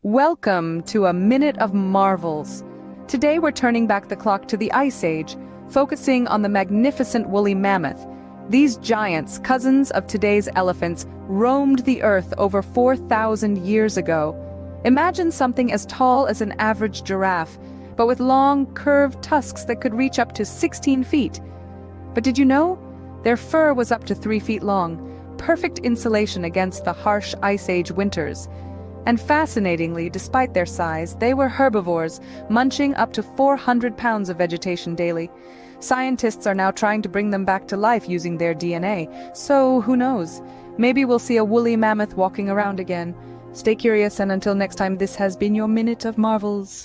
Welcome to a Minute of Marvels. Today we're turning back the clock to the Ice Age, focusing on the magnificent woolly mammoth. These giants, cousins of today's elephants, roamed the earth over 4,000 years ago. Imagine something as tall as an average giraffe, but with long, curved tusks that could reach up to 16 feet. But did you know? Their fur was up to 3 feet long, perfect insulation against the harsh Ice Age winters. And fascinatingly, despite their size, they were herbivores, munching up to 400 pounds of vegetation daily. Scientists are now trying to bring them back to life using their DNA, so who knows? Maybe we'll see a woolly mammoth walking around again. Stay curious, and until next time, this has been your Minute of Marvels.